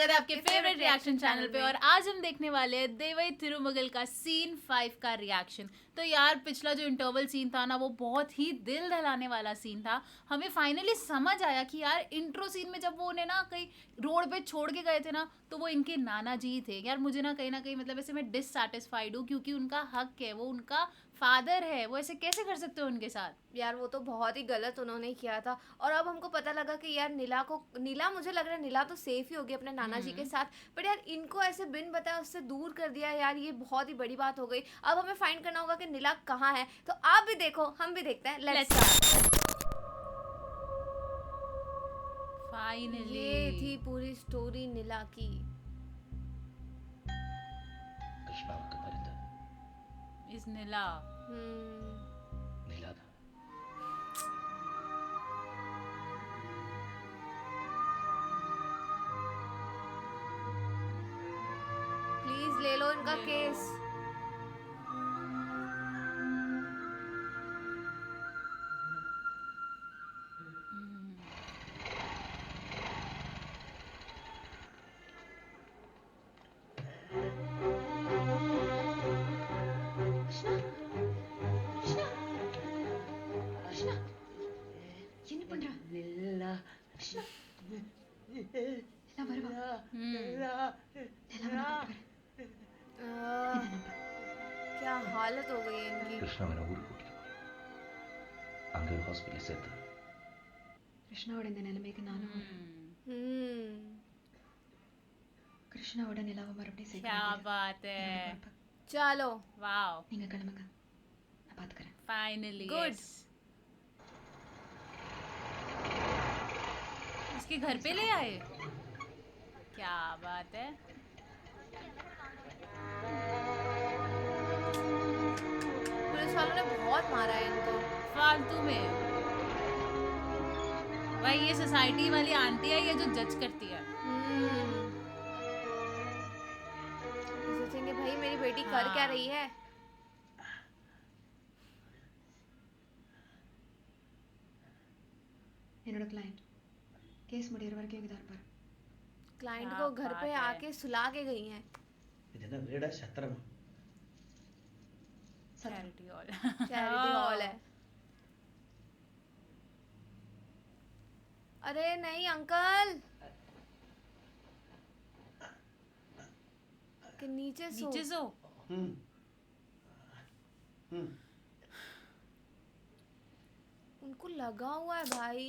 स्वागत है आपके फेवरेट रिएक्शन चैनल पे। और आज हम देखने वाले हैं देवई तिरुमगल का सीन 5 का रिएक्शन। तो यार पिछला जो इंटरवल सीन था ना वो बहुत ही दिल दहलाने वाला सीन था। हमें फाइनली समझ आया कि यार इंट्रो सीन में जब वो उन्हें ना कहीं रोड पे छोड़ के गए थे ना तो वो इनके नाना जी थे। यार मुझे ना कहीं मतलब ऐसे मैं डिससैटिस्फाइड हूँ क्योंकि उनका हक है, वो उनका फादर है, वो ऐसे कैसे कर सकते हो उनके साथ। यार वो तो बहुत ही गलत उन्होंने किया था। और अब हमको पता लगा कि यार नीला मुझे लग रहा है नीला तो सेफ ही होगी अपने नाना जी के साथ, बट यार इनको ऐसे बिन बताए उससे दूर कर दिया यार, ये बहुत ही बड़ी बात हो गई। अब हमें फाइंड करना होगा कि नीला कहाँ है। तो आप भी देखो, हम भी देखते हैं। Let's start. फाइनली ये थी पूरी स्टोरी नीला की। കൃഷ്ണാവക്ക് മരുന്ന് इस नीला നിലാത प्लीज ले लो इनका केस। क्या हालत हो गई है इनकी। കൃഷ്ണ അവനെ ഊരി കൂട്ടിട്ട് அங்க ஒரு ஹாஸ்பிட்டல் சேர்த்து கிருஷ்ணாவோட இந்த நிலைமைக்கு நானும் கிருஷ்ணாவோட நிலாவை மறுபடியும் சேர்க்க क्या வேண்டியது बात है। என்னோட பொறுப்பு. चलो वाओ நீங்க கிளம்புங்க, நான் பாத்துக்கிறேன். Finally Good. उसके घर पे ले आए, क्या बात है। पुलिस वालों ने बहुत मारा है इनको फालतू में। भाई ये सोसाइटी वाली आंटी है ये जो जज करती है। सोचेंगे भाई मेरी बेटी कर क्या रही है। என்னோட கிளையண்ட் கேஸ் முடியற வரைக்கும் இங்க தான் இருப்பாரு. क्लाइंट क्या को घर बात पे है। आके सुला के गई हैं। ഇതെന്താ വീടാ ശത്രമ चैरिटी हॉल चैरिटी हॉल है। अरे नहीं अंकल कि नीचे सो। नीचे सो। उनको लगा हुआ है भाई,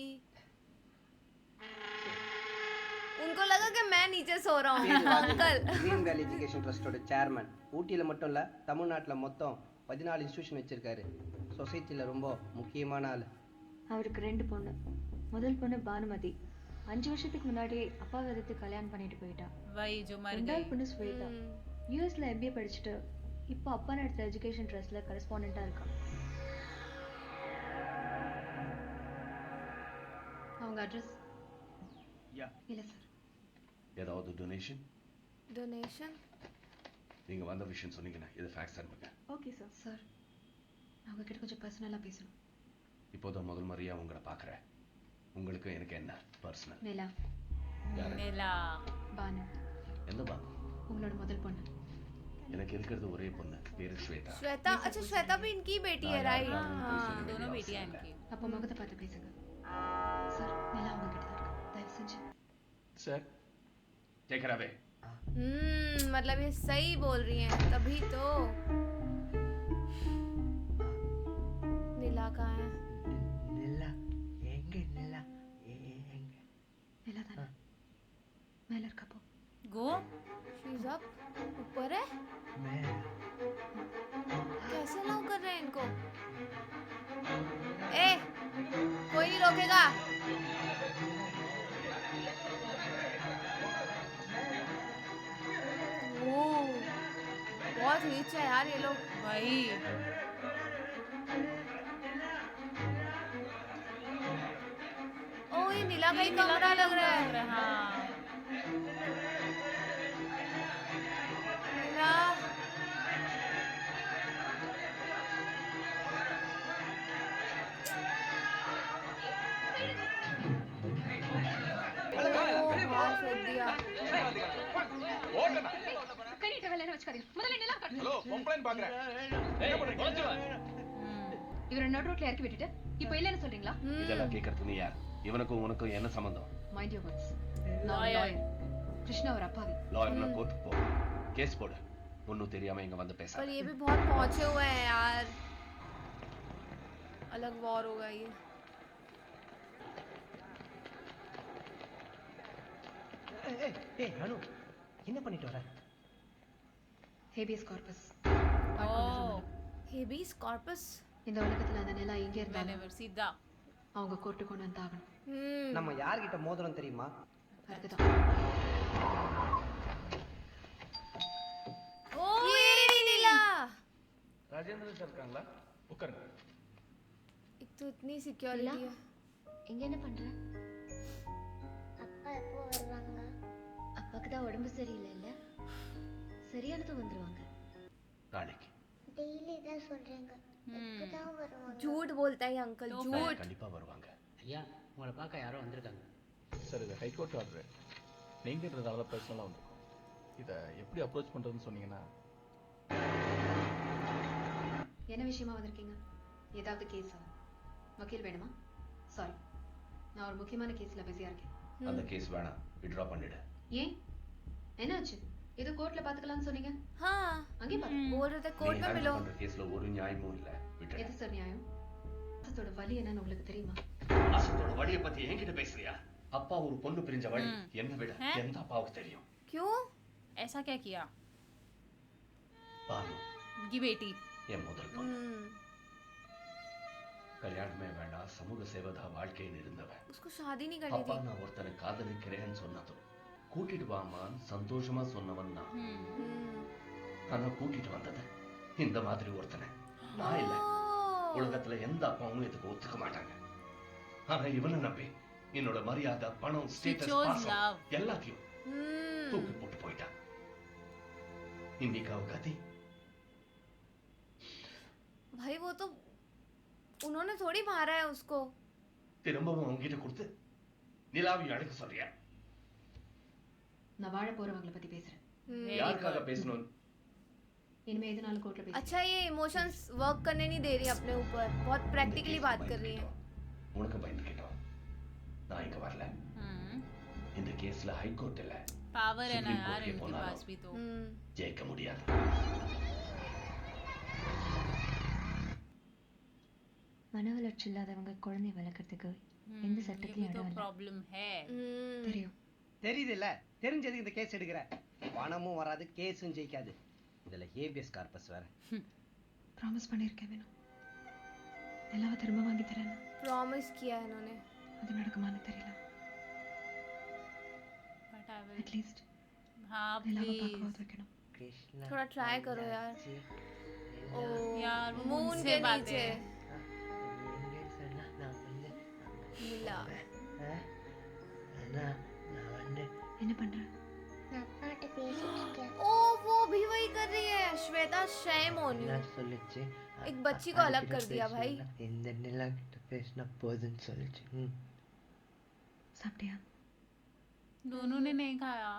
उनको लगा कि मैं नीचे सो रहा हूँ अंकल। கிரீன் வேலி எஜுகேஷன் ட்ரஸ்டோட சேர்மன். ஊட்டியில் மட்டும் இல்லை, தமிழ்நாட்டில் மொத்தம் 14 இன்ஸ்டியூஷன் வச்சிருக்காரு. சொசைட்டியில் ரொம்ப முக்கியமான ஆள். அவருக்கு 2 பொண்ணு. முதல் பொண்ணு பானுமதி 5 வருஷத்துக்கு முன்னாடி அப்பா விதத்து கல்யாணம் பண்ணிட்டு போயிட்டா. वही जो मर ரெண்டாவது गई। பொண்ணு ஸ்வேதா யூஎஸ்ல எம்பிஏ படிச்சுட்டு இப்போ அப்பா நடத்த எஜுகேஷன் ட்ரஸ்ட்ல கரஸ்பாண்டண்டா இருக்கா. அவங்க அட்ரஸ் இல்ல சார். ஏதாவது டொனேஷன் डोनेशन நீங்க வந்த விஷயம் சொன்னீங்கன்னா இதை ஃபேக்ஸ் அனுப்புங்க. Okay sir. சார் நான் உங்ககிட்ட கொஞ்சம் பர்சனலா பேசணும். இப்போதான் முதல் முறையா உங்களை பார்க்குறேன். உங்களுக்கு எனக்கு என்ன பர்சனல்? நிலா, नीला பானு எந்த பாபு? உங்களோட முதல் பொண்ணு. எனக்கு இருக்கிறது ஒரே பொண்ணு, பேரு ஸ்வேதா. श्वेता, अच्छा श्वेता भी इनकी बेटी है राइट। हाँ दोनों बेटियां इनकी। அப்போ முகத்தை பார்த்து பேசுங்க. சார் நிலா உங்ககிட்ட தான் இருக்கு, தயவு செஞ்சு. Sir take care away. मतलब ये सही बोल रही हैं तभी तो। नीला कहाँ है? நிலா எங்க நிலா எங்க? நிலா தானே மேல இருக்கா? போ. गो शीज अप, ऊपर है। மேல कैसे अलाउ कर रहे हैं इनको? ए कोई नहीं रोकेगा। ओ बहुत रिच है यार ये लोग। भाई ओ ये नीला का ही कमरा लग रहा है। हाँ नीला ओ, बहुत फेंक दिया। ஓடுடா. கனிட்ட வேலை வச்சுக்காதீங்க. முதல்ல நிலா காட்டு. ஹலோ கம்ப்ளைன்ட் பாக்குறேன். என்ன பண்றீங்க? இவரை நடு ரோட்ல இறக்கி விட்டுட்டு இப்போ இல்லைன்னு சொல்றீங்களா? இதெல்லாம் கேட்கறது நீ யார்? இவனுக்கும் உனக்கும் என்ன சம்பந்தம்? Mind your words. நான் லாயர். கிருஷ்ணா ஒரு அப்பாவி. லாயர்னா கோர்ட்டுக்கு போ, கேஸ் போடு. ஒன்னும் தெரியாம இங்க வந்து பேச. पर ये भी बहुत पहुंचे हुए हैं यार, अलग वॉर होगा ये। ஏய் அனு, என்ன பண்ணிட்டு வர? Habeas corpus. Oh, habeas corpus. இந்த உலகத்துல அந்த நிலா எங்க இருந்தாலும் whenever सीधा. அவங்க கோர்ட்டு கொண்டு வந்தாகணும். நம்ம யார்கிட்ட மோதிரம் தெரியுமா? அதுதான். ओ ये नीला, ராஜேந்திரன் சார் இருக்காங்களா? உட்காருங்க. एक तो इतनी सिक्योरिटी है। எங்க என்ன பண்ற? அப்பா எப்போ வருவாங்க? அப்பாக்கு தான் உடம்பு சரியில்லை இல்ல? சரியானதும் வந்துருவாங்க. நாளைக்கு டெய்லி தான் சொல்றீங்க. எப்பதான் வருவாங்க? झूठ बोलता है ये अंकल, तो झूठ। கண்டிப்பா வருவாங்க. ஐயா, உங்களை பார்க்க யாரோ வந்திருக்காங்க. சார் இது ஹைகோர்ட் ஆர்டர். நீங்கன்றதால தான் பர்சனலாக வந்திருக்கோம். இதை எப்படி அப்ரோச் பண்ணுறதுன்னு சொன்னீங்கன்னா. என்ன விஷயமா வந்திருக்கீங்க? ஏதாவது கேஸா? வக்கீல் வேணுமா? சாரி, நான் ஒரு முக்கியமான கேஸ்ல பிஸியா இருக்கேன். அந்த கேஸ் வேணாம், வித்ட்ரா பண்ணிடு. ஏன் என்னாச்சு? ஏதோ கோர்ட்ல பாத்துக்கலாம்னு சொன்னீங்க. हाँ, அங்கே பாத்து. बोल रहे थे कोर्ट में मिलो। அந்த கேஸ்ல ஒரு நியாயமும் இல்ல, விட்டுடு. எது சார் நியாயம்? அதோட வலி என்னன்னு உங்களுக்கு தெரியுமா? அசத்தோட வழியை பத்தி என்கிட்ட பேசுறியா? அப்பா ஒரு பொண்ணு பிரிஞ்ச வழி என்ன விட எந்த அப்பாவுக்கு தெரியும்? क्यों? ऐसा क्या किया? பானு की बेटी. என் முதல் பொண்ணு. கல்யாணமே வேண்டாம், சமூக சேவதா வாழ்க்கையில் இருந்தவன். उसको शादी नहीं करनी அப்பா थी। நான் ஒருத்தனை காதலிக்கிறேன்னு சொன்னதும் கூட்டிட்டு வாமான்னு சந்தோஷமா சொன்னவன் நான். ஆனா கூட்டிட்டு வந்தது இந்த மாதிரி ஒருத்தனை நான் இல்ல. உலகத்துல எந்த அப்பாவும் இதுக்கு ஒத்துக்க மாட்டாங்க. ஆனா இவனை நம்பி என்னோட மரியாதை, பணம், ஸ்டேட்டஸ், chose பாசம் love. எல்லாத்தையும் தூக்கி போட்டு போயிட்டான். இன்னைக்கு அவ கதி. भाई वो तो उन्होंने थोड़ी मारा है उसको। திரும்பவும் அவங்கிட்ட கொடுத்து நிலாவை அழைக்க சொல்றியா? நான் வாழ போறவங்கள பத்தி பேசுறேன். யாருக்காக பேசணும்? இனிமே எதுனாலும் கோர்ட்ல பேச. अच्छा ये इमोशंस वर्क करने नहीं दे रही अपने ऊपर, बहुत प्रैक्टिकली बात कर रही है। உனக்கு பயந்துக்கிட்டோம். நான் இங்க வரல. இந்த கேஸ்ல ஹைகோர்ட் இல்ல, पावर है ना सुप्रीम यार कोर्ट के इनके बोला पास भी तो. ஜெயிக்க முடியாது. மன வளர்ச்சி இல்லாதவங்க குழந்தை வளர்க்கறதுக்கு எந்த சட்டத்திலயும் ये भी तो இடம் இல்ல. प्रॉब्लम है. தெரியும். தெரியுதுல்ல, தெரிஞ்சதுக்கு இந்த கேஸ் எடுக்கிற. பணமும் வராது, கேஸும் ஜெயிக்காது. இதுல ஹேபியஸ் கார்பஸ் வேற. ப்ராமிஸ் பண்ணிருக்கேன் வேணும். நிலாவை திரும்ப வாங்கி தரேன். प्रॉमिस किया है इन्होंने। அது நடக்குமான்னு தெரியல. But I will. அட்லீஸ்ட் हाँ நிலாவை please. பார்க்கவாது வைக்கணும். थोड़ा ट्राई करो यार। ओ यार वो मून मुझसे के बातें नीचे हैं. नीला। என்ன பண்ற? நான் அப்பாட்ட பேசிட்டு இருக்கேன். ओ वो भी वही कर रही है श्वेता, shame on you। சொல்லுச்சு एक बच्ची को अलग कर दिया भाई। இந்த நிலா கிட்ட பேசினா போதுன்னு சொல்லுச்சு. சாப்பிட்டியா? दोनों ने नहीं खाया.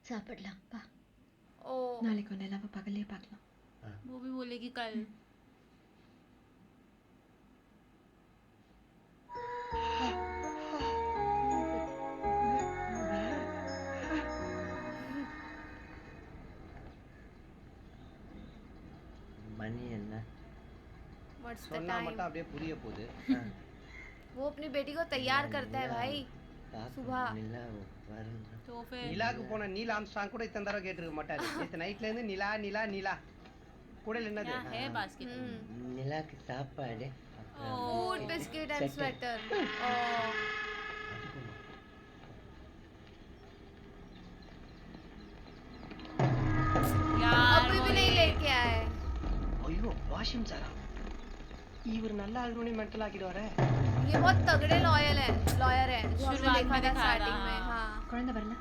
சாப்பிடலாம் பா. ओ நாளைக்கு நிலாவை பகல்லே பார்க்கலாம். वो भी बोलेगी कल. மணி என்ன? व्हाट्स द சொன்னா टाइम? மட்டும் அப்படியே புரிய போகுது. वो अपनी बेटी को तैयार करता है भाई सुबह। तो फिर நிலாக்கு போன நீல் ஆம்ஸ்ட்ராங் கூட இத்தனை தடவை கேட்டிருக்க மாட்டாரு. நேத்து நைட்ல இருந்து நிலா நிலா நிலா. கூடல என்னது? क्या है बास्केट में? நிலாக்கு சாப்பாடு. Food biscuit and sweater. यार अभी भी नहीं लेके आए। ஐயோ வாஷிம் சாரா. இவர் நல்லா ஆகணும்னு மென்டல் ஆக்கிடுவாரே. ये बहुत तगड़े लॉयर है जो हमने शुरुआत देखा में था दिखाया था, स्टार्टिंग में। हाँ। हाँ குழந்தை வரல.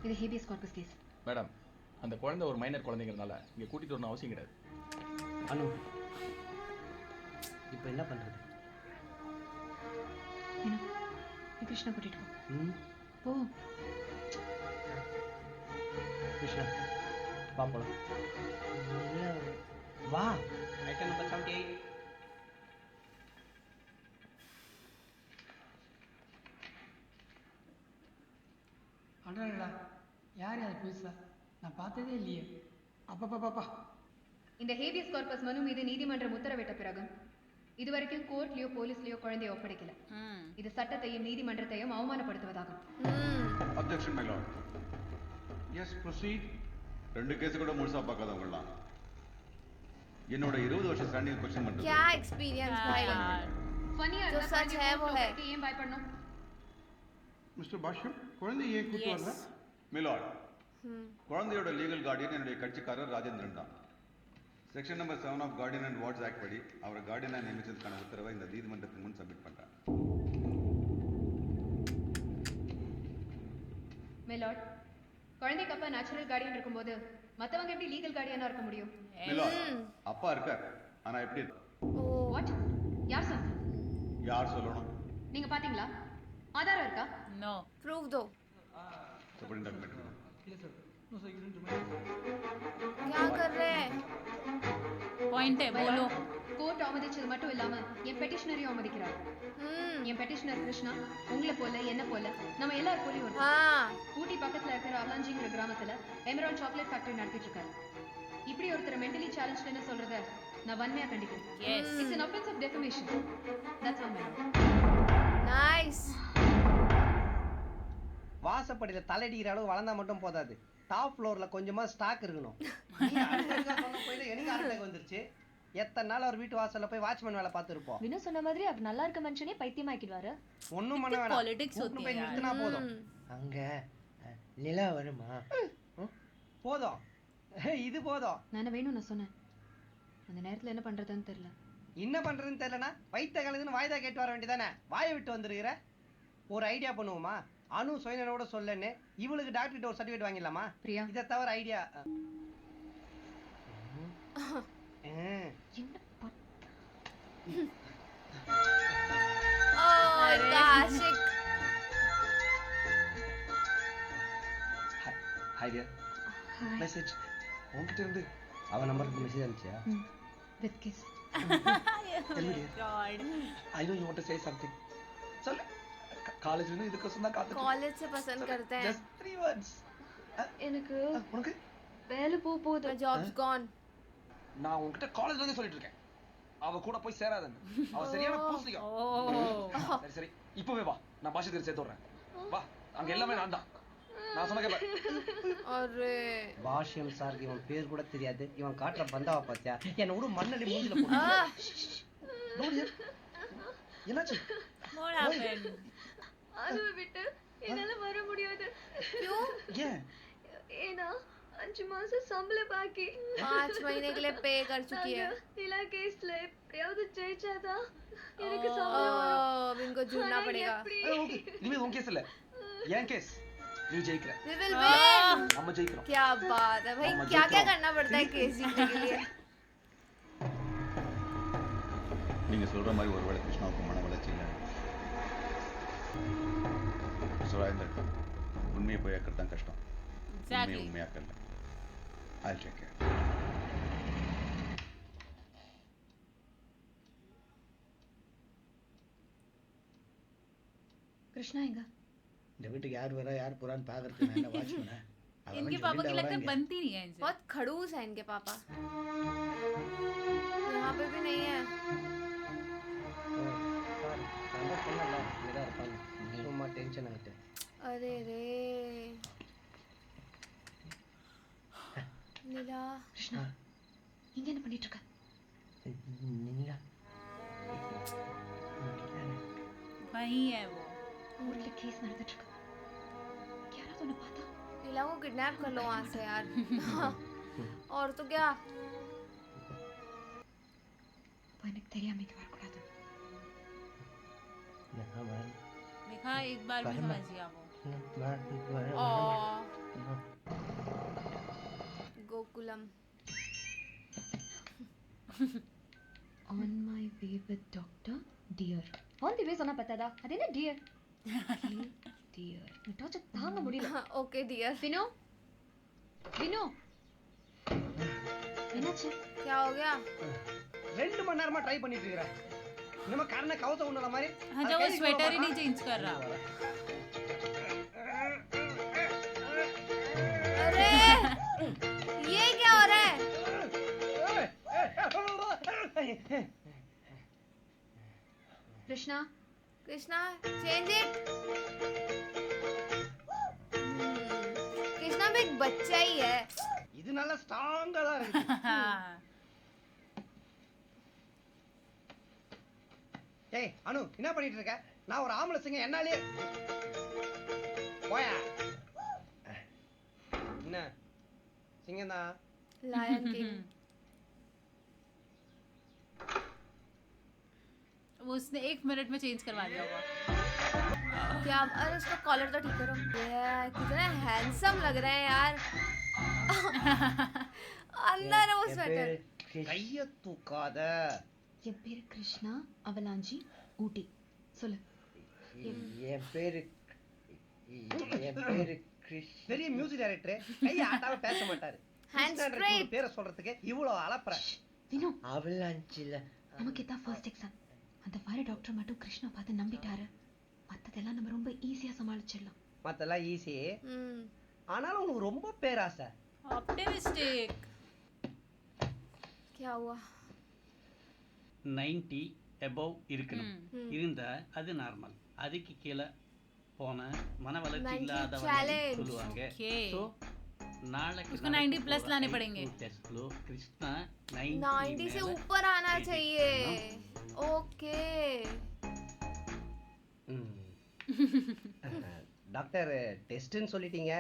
இது ஹேபியஸ் கார்பஸ் கேஸ். மேடம், அந்த குழந்தை ஒரு மைனர் குழந்தைங்கிறதுனால இங்கே கூட்டிகிட்டு வரணும் அவசியம் கிடையாது. அனு, இப்போ என்ன பண்றது? என்ன? நீ கிருஷ்ணா கூட்டிட்டு போ. ம், போ. கிருஷ்ணா வா போலாம். வா. Item number 78. அடடா, யார் அது புதுசா? நான் பார்த்ததே இல்லையே. அப்பா இந்த ஹேபியஸ் கார்பஸ் மனு மீது நீதிமன்றம் உத்தரவிட்ட பிறகும் இதுவரைக்கும் கோர்ட்லயோ போலீஸ்லயோ குழந்தையை ஒப்படைக்கல. இது சட்டத்தையும் நீதிமன்றத்தையும் அவமானப்படுத்துவதாகும். Objection my lord. Yes proceed. 2 case கூட முழுசா பார்க்காதவங்கலாம் என்னோட 20 வருஷம் ஸ்டாண்டிங் क्वेश्चन பண்றது. क्या एक्सपीरियंस भाई. ஃபன்னியா जो सच है वो है. ஏன் பயப்படணும்? மிஸ்டர் பாஷ்யம், குழந்தையை ஏன் கூட்டி வரல? மை லார்ட், குழந்தையோட லீகல் கார்டியன் என்னுடைய கட்சிக்காரர் ராஜேந்திரன் தான். Section number 7 of guardian and wards act படி அவரை கார்டியனாக நியமிச்சதுக்கான உத்தரவை இந்த நீதிமன்றத்துக்கு முன் சப்மிட் பண்றேன். மை லார்ட், குழந்தைக்கு அப்பா நேச்சுரல் கார்டியன் இருக்கும்போது மத்தவங்க எப்படி லீகல் கார்டியனா இருக்க முடியும்? மை லார்ட், அப்பா இருக்கார், ஆனா எப்படி? வாட்? யார் சொன்னா? யார் சொல்லணும்? நீங்க பாத்தீங்களா? ஆதாரம் இருக்கா? नो प्रूफ दो. Supporting document. இல்லை sir. No sir, you don't क्या कर रहे हैं? पॉइंट है बोलो. கோர்ட் அவமதிச்சது மட்டும் இல்லாம என் பெட்டிஷனரையும் அவமதிக்கிறார். என் பெட்டிஷனர் கிருஷ்ணா உங்களை போல என்ன போல நம்ம எல்லாரும் போலயும் ஒரு हाँ ஊட்டி பக்கத்துல இருக்கிற அவலாஞ்சிங்கிற கிராமத்துல எமரால்ட் சாக்லேட் ஃபேக்டரி நடத்திட்டு இருக்காரு. இப்படி ஒருத்தர் மென்டலி சேலஞ்ச்டுன்னு சொல்றத நான் வன்மையா கண்டிக்கிறேன். Yes. It's an offense of defamation. That's all, madam. Nice. வாசப்படியில் தலையடிக்கிற அளவு வளர்ந்தா மட்டும் போதாது. டாப் ஃப்ளோர்ல கொஞ்சமா ஸ்டாக் இருக்கணும். எனக்கு ஆர்டர் வந்துருச்சு. எத்தனை நாள் அவர் வீட்டு வாசல்ல போய் வாட்ச்மேன் வேலை பார்த்துருப்போம். வினு சொன்ன மாதிரி அவர் நல்லா இருக்க மனுஷனே பைத்தியமாக்கிடுவாரு. ஒன்னும் பண்ண வேணாம். Politics होती है यार. நிறுத்தினா போதும். அங்க நிலா வருமா? போதும். இது போதும். நான் வேணும் நான் சொன்னேன். அந்த நேரத்துல என்ன பண்றதுன்னு தெரியல. என்ன பண்றதுன்னு தெரியலனா வயிற்ற கலந்துன்னு வாய்தா கேட்டு வர வேண்டியதானே? வாயை விட்டு வந்துருக்கிற. ஒரு ஐடியா பண்ணுவோமா? அனு சுயநலோட சொல்லன்னு இவளுக்கு டாக்டர் ஒரு சர்டிஃபிகேட் வாங்கிடலாமா? பிரியா, இதை தவிர ஐடியா आशिक. Hi dear. மெசேஜ் உன்கிட்ட இருந்து அவ நம்பருக்கு மெசேஜ் அனுப்பிச்சியா? with kiss. God. I know you want to say something. சொல்லு. காலேஜ்ல இருந்து இதுக்கு தான் காத்துட்டு. कॉलेज से पसंद करते हैं. Just 3 words. எனக்கு உனக்கு வேலை போகுது. Jobs gone. நான் உன்கிட்ட காலேஜ்ல இருந்து சொல்லிட்டு இருக்கேன். அவ கூட போய் சேராதன்னு. அவ சரியான பூசியா. சரி சரி. இப்பவே வா. நான் பாஷை தெரிஞ்சு சேர்த்து விடுறேன். வா. அங்க எல்லாமே நான் தான். நான் சொன்ன கேளு. अरे பாஷ்யம் சார் இவன் பேர் கூட தெரியாது. இவன் காட்டுற பந்தாவை பாத்தியா? என்ன விடு மண்ணடி மூஞ்சில போடு. என்னாச்சு? What happened? அதுவை விட்டு என்னால வர முடியாது. क्यों? ஏன்? ஏன்னா 5 மாசம் சம்பளம் பாக்கி. 5 महीने के लिए पे कर चुकी है. நிலா கேஸ்ல எப்படியாவது ஜெயிச்சாதான் எனக்கு சம்பளம் வரும். अब इनको झूलना ஆனா पड़ेगा. எப்படி? ஓகே. இனிமே உன் கேஸ் இல்ல. ஏன் கேஸ்? நீ ஜெயிக்கிற. We will win. நம்ம ஜெயிக்கிறோம். क्या बात है भाई. क्या क्या करना पड़ता है केस जीतने के लिए. நீங்க சொல்ற மாதிரி ஒருவேளை கிருஷ்ணாவுக்கு மன வளர்ச்சி இல்லை. சுராஜேந்தர், உண்மையை போய் ஏற்கிறது தான் கஷ்டம். Exactly. உண்மையாக்கல. I'll take care. Krishna எங்க? இந்த வீட்டுக்கு யார் வரா யார் போறான்னு பாக்குறதுக்கு நான் என்ன வாட்ச்மேனா? इनके पापा की लगता है बनती नहीं है इनसे. बहुत खड़ूस है इनके पापा. यहाँ पे भी नहीं है. சும்மா டென்ஷன் ஆயிட்டு. अरे रे नीला. கிருஷ்ணா இங்க என்ன பண்ணிட்டு இருக்க? நிலா वही है वो. ஊர்ல கேஸ் நடந்துட்டு இருக்கு. யாராவது உன்னை பார்த்தா? नीला को किडनैप कर लो वहाँ से यार. और तो क्या? அப்ப எனக்கு தெரியாம இங்க வரக்கூடாது. देखा एक बार भी समझ गया वो. Gokulam. On my way with Dr. Dear. On the way சொன்னா பத்தாதா? அது என்ன டியர்? Dear. டார்ச்சர் தாங்க முடியல. Okay dear. வினோ வினு என்னாச்சு? क्या हो गया? 2 மணி நேரமா ட்ரை பண்ணிட்டு இருக்கறேன். நம்ம காரண கவுத்த உன்னல மாதிரி. हाँ जो वो स्वेटर ही नहीं चेंज कर रहा. अरे ये क्या हो रहा है? Krishna Krishna change it. कृष्णा भी एक बच्चा ही है. இது நல்ல ஸ்ட்ராங்கா தான் இருக்கு. ஏய் அனு என்ன பண்ணிட்டு இருக்க? நான் ஒரு ஆம்பளை சிங்க என்னாலே போயா. என்ன சிங்கம்டா. Lion king. वो उसने 1 मिनट में चेंज करवा दिया होगा. क्या? अरे उसका कॉलर तो ठीक करो. ये कितना हैंडसम लग रहा है यार. अंदर है वो स्वेटर. கைய தூக்காத. என் பேரு கிருஷ்ணா அவலாஞ்சி ஊட்டி சொல்லு. என் பேரு கிருஷ். பெரிய மியூசிக் டைரக்டர் கைய ஆட்டாம பேச மாட்டாரு. Hand straight. பேரை சொல்றதுக்கு இவ்வளவு அலப்பற. வினு அவலாஞ்சில நமக்கு இதான் ஃபர்ஸ்ட் எக்ஸாம். அந்த ஃபயர் டாக்டர் மட்டும் கிருஷ்ணா பார்த்து நம்பிட்டாரு. மத்ததெல்லாம் நம்ம ரொம்ப ஈஸியா சமாளிச்சிடலாம். மத்தெல்லாம் ஈஸி. ஆனாலும் உனக்கு ரொம்ப பேராசை. Optimistic. क्या हुआ? 90 above இருக்கணும். இருந்தா அது நார்மல். அதுக்கு கீழே போன மன வளர்ச்சி இல்லாதவங்க சொல்லுவாங்க. சோ नालक उसको 90 प्लस लाने पड़ेंगे. टेस्ट लो कृष्णा 90 से ऊपर आना चाहिए. ओके. டாக்டர் டெஸ்ட்னு சொல்லிட்டீங்க.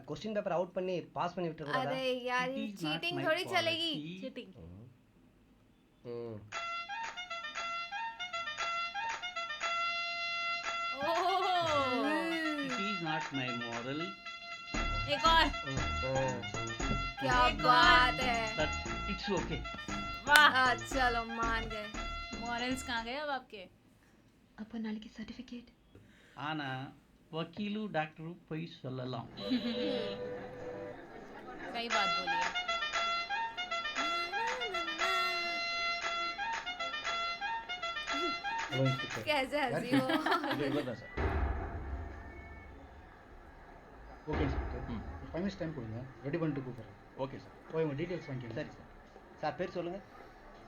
क्वेश्चन பேப்பர் அவுட் பண்ணி பாஸ் பண்ணி விட்டுற கூடாதா? अरे यार ये चीटिंग थोड़ी चलेगी. Cheating. Oh. It is not my moral. एक और. क्या बात है. But it's okay. वाह. चलो मान गए. मॉरल्स कहाँ गए अब आपके? அப்போ நாளைக்கு சர்டிஃபிகேட். ஆனா வக்கீலு டாக்டரு போய் சொல்லலாம். सही बात बोली है. कैसे हंसी हो. Okay sir. 5 மினிட்ஸ் டைம் கொடுங்க. ரெடி பண்ணிட்டு கூப்பிடுறேன். Okay sir. போய் உங்க டீடைல்ஸ் வாங்கிக்கங்க. சரி சார். சார் பேர் சொல்லுங்க.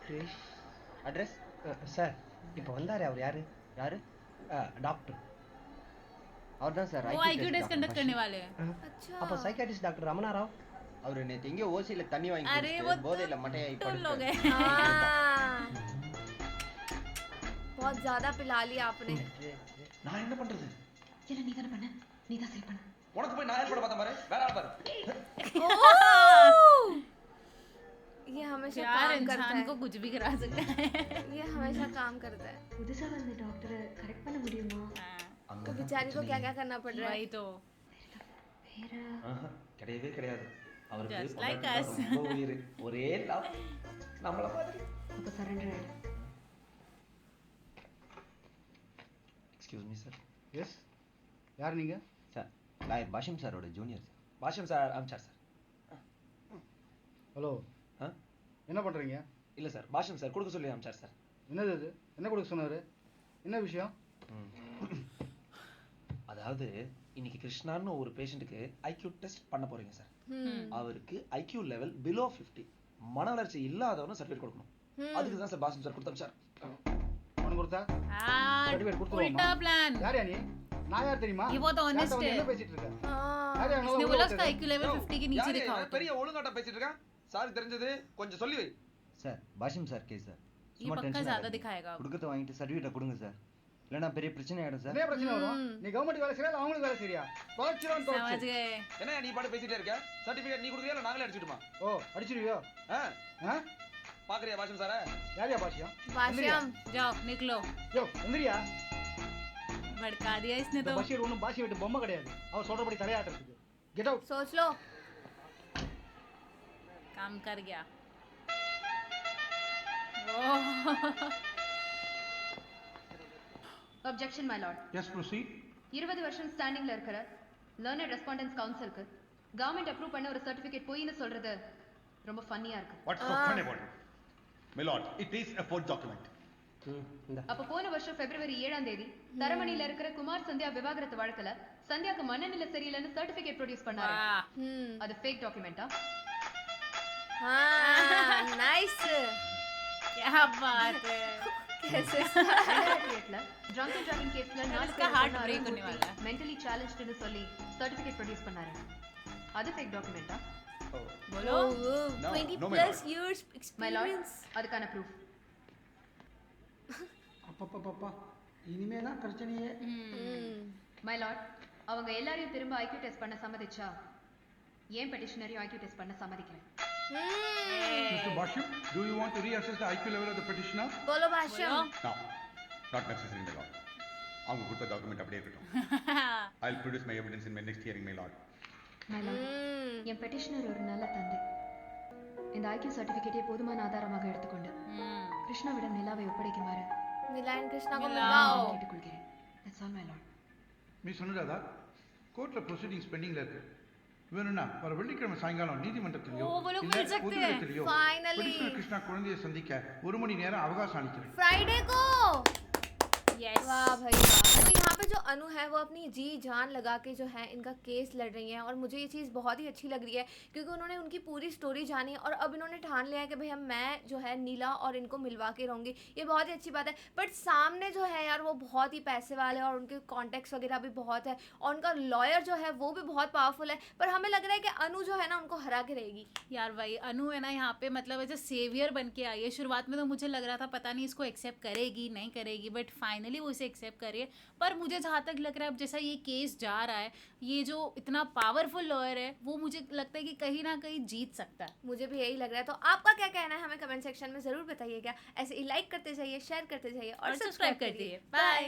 கிரிஷ். அட்ரஸ்? சார் இப்போ வந்தாரு அவர் யாரு? யாரு? டாக்டர். அவர்தான் சார் वो IQ टेस्ट कंडक्ट करने वाले हैं. अच्छा. அப்ப சைக்காட்ரிஸ்ட் டாக்டர் ரமணா ராவ். அவர் நேத்து எங்க ஓசில தண்ணி வாங்கி अरे वो போதையில மட்டையாகி तो लोग हैं. बहुत ज्यादा पिला लिया आपने. நான் என்ன பண்றது? இல்ல நீ தான பண்ண. நீ தான் சரி பண்ண. உனக்கு போய் நான் ஏற்பட பார்த்தா பாரு. வேற ஆள் பாரு. ये हमेशा यार काम करता इंसान है. को कुछ भी करा सकता है. ये हमेशा काम करता है. புதுசா வந்த டாக்டரை கரெக்ட் பண்ண முடியுமா? तो बेचारी को क्या क्या करना पड़ रहा है. वही तो. வேற கிடையவே கிடையாது. அவருக்கு Just like us. ரொம்ப உயிர். ஒரே லவ். நம்மள மாதிரி. அப்ப சரண்டர் ஆயிடு. Excuse me sir. எஸ். யார் நீங்க? சார் லாயர் பாஷிம் சாரோட ஜூனியர் சார். பாஷம் சார் அம்சார் சார். ஹலோ. என்ன பண்றீங்க? இல்ல சார் பாஷம் சார் கொடுக்க சொல்லி அம்சார் சார். என்னது இது? என்ன கொடுக்க சொன்னாரு? என்ன விஷயம்? அதாவது இன்னைக்கு கிருஷ்ணான்னு ஒரு பேஷண்ட்டுக்கு ஐக்யூ டெஸ்ட் பண்ண போறீங்க சார். அவருக்கு ஐக்யூ லெவல் பிலோ 50. மன வளர்ச்சி இல்லாதவனும் சர்டிஃபிகேட் கொடுக்கணும். அதுக்கு தான் சார் பாஷம் சார் கொடுத்தோம் சார். அவனுக்கு கொடுத்தா? சர்டிஃபிகேட் கொடுத்துருவோமா? उल्टा प्लान. யார் நீ? நான் யார் தெரியுமா? ये बहुत ऑनेस्ट है. என்ன பேசிட்டு இருக்க? इसने बोला उसका IQ लेवल 50 के नीचे दिखाओ. பெரிய ஒழுங்காட்ட பேசிட்டு இருக்கான். சார் தெரிஞ்சது கொஞ்சம் சொல்லி வை. Sir Bashim sir case sir. ये पक्का ज्यादा दिखाएगा. கொடுக்கறத வாங்கிட்டு சர்டிஃபிகேட் கொடுங்க சார். இல்லனா பெரிய பிரச்சனை ஆயிடும் சார். என்ன பிரச்சனை வரும்? நீ கவர்மெண்ட் வேலை செய்யற இல்ல அவங்களுக்கு வேலை செய்யறியா? தொலைச்சிரோம் समझ தொலைச்சி. गए. என்ன நீ பாட்டு பேசிட்டே இருக்க? சர்டிஃபிகேட் நீ கொடுக்கறியா இல்ல நாங்களே அடிச்சிடுமா? ஓ அடிச்சிருவியோ? பாக்குறியா பாஷம் சார்? யாரியா பாஷியம்? बाशियम जाओ निकलो. யோ எந்திரியா? भड़का दिया इसने तो. பஷீர் ஒண்ணும் பாஷி விட்டு பொம்மை கிடையாது. அவர் சொல்றபடி தலையாட்டுறதுக்கு. Get out. सोच लो. काम कर गया. objection my lord. Yes, proceed. 20 வருஷம் ஸ்டாண்டிங்ல இருக்கிற லேர்னர் ரெஸ்பாண்டன்ஸ் கவுன்சிலுக்கு கவர்மெண்ட் அப்ரூவ் பண்ண ஒரு சர்டிபிகேட் பொய்ன்னு சொல்றது ரொம்ப ஃபன்னியா இருக்கு. What's so funny about it? My lord, it is a forged document. அப்ப போன வருஷம் பிப்ரவரி 7ஆம் தேதி தரமணியில இருக்கிற குமார் சந்தியா விவாகரத்து வழக்குல சந்தியாக்கு மனநிலை சரியில்லைன்னு சர்டிபிகேட் ப்ரொடியூஸ் பண்ணாரு. அது ஃபேக் டாக்குமெண்டா? नाइस क्या बात है. कैसे 2008ல ட்ரங்க் அண்ட் டிரைவிங் கேஸ்ல इसका हार्ट ब्रेक होने वाला है. மென்டலி சேலஞ்ச்டுன்னு சொல்லி சர்டிபிகேட் ப்ரொடியூஸ் பண்ணாரு. அது ஃபேக் டாக்குமெண்டா? बोलो. 20 no, my plus lord. years my Lord, experience. அதுக்கான ப்ரூஃப். அப்பப்பப்பா இனிமே தான் பிரச்சனையே. மை லார்ட், அவங்க எல்லாரையும் திரும்ப ஐக்யூ டெஸ்ட் பண்ண சம்மதிச்சா ஏன் பெட்டிஷனரையும் ஐக்யூ டெஸ்ட் பண்ண சம்மதிக்கிறேன். Mr. Basham, do you want to reassess the IQ level of the petitioner? बोलो भाष्यम. No, not necessary, my lord. அவங்க கொடுத்த டாக்குமெண்ட் அப்படியே இருக்கட்டும். I'll produce my evidence in my next hearing, my lord. My Lord, N petitioner ஒரு நல்ல தந்தை. இந்த IQ சர்டிபிகேட்டை போதுமான ஆதாரமாக எடுத்துக்கொண்டு கிருஷ்ணாவிடம் நிலாவை ஒப்படைக்குமாறு मिलान कृष्णा को मिलाओ. मिलाओ. கேட்டுக்கொள்கிறேன். That's all, my lord. Miss Anuradha, கோர்ட்ல ப்ரொசீடிங்ஸ் பெண்டிங்ல இருக்கு. வேணும்னா வர வெள்ளிக்கிழமை சாயங்காலம் நீதிமன்றத்திலேயோ ஓ, वो लोग இல்ல मिल सकते हैं. பொதுவிடத்திலேயோ Finally. பெட்டிஷனர் கிருஷ்ணா குழந்தையை சந்திக்க 1 மணி நேரம் அவகாசம் அளிக்கிறேன். फ्राइडे को. यस. वाह भाई वाह. तो यहाँ पे जो अनु है वो अपनी जी जान लगा के जो है इनका केस लड़ रही हैं और मुझे ये चीज़ बहुत ही अच्छी लग रही है क्योंकि उन्होंने उनकी पूरी स्टोरी जानी और अब इन्होंने ठान लिया है कि भाई हम मैं जो है नीला और इनको मिलवा के रहूँगी. ये बहुत ही अच्छी बात है. बट सामने जो है यार वो बहुत ही पैसे वाले और उनके कॉन्टेक्ट्स वगैरह भी बहुत है और उनका लॉयर जो है वो भी बहुत पावरफुल है. पर हमें लग रहा है कि अनु जो है ना उनको हरा के रहेगी. यार भाई अनु है ना यहाँ पे मतलब ऐसे सेवियर बन के आई है. शुरुआत में तो मुझे लग रहा था पता नहीं इसको एक्सेप्ट करेगी नहीं करेगी, बट फाइनली वो इसे एक्सेप्ट करिए. पर मुझे जहाँ तक लग रहा है अब जैसा ये केस जा रहा है, ये जो इतना पावरफुल लॉयर है वो मुझे लगता है कि कहीं ना कहीं जीत सकता है. मुझे भी यही लग रहा है. तो आपका क्या कहना है हमें कमेंट सेक्शन में ज़रूर बताइएगा. ऐसे ही लाइक करते जाइए, शेयर करते जाइए और और सब्सक्राइब सब्सक्राइब कर करिए. दिए. बाय.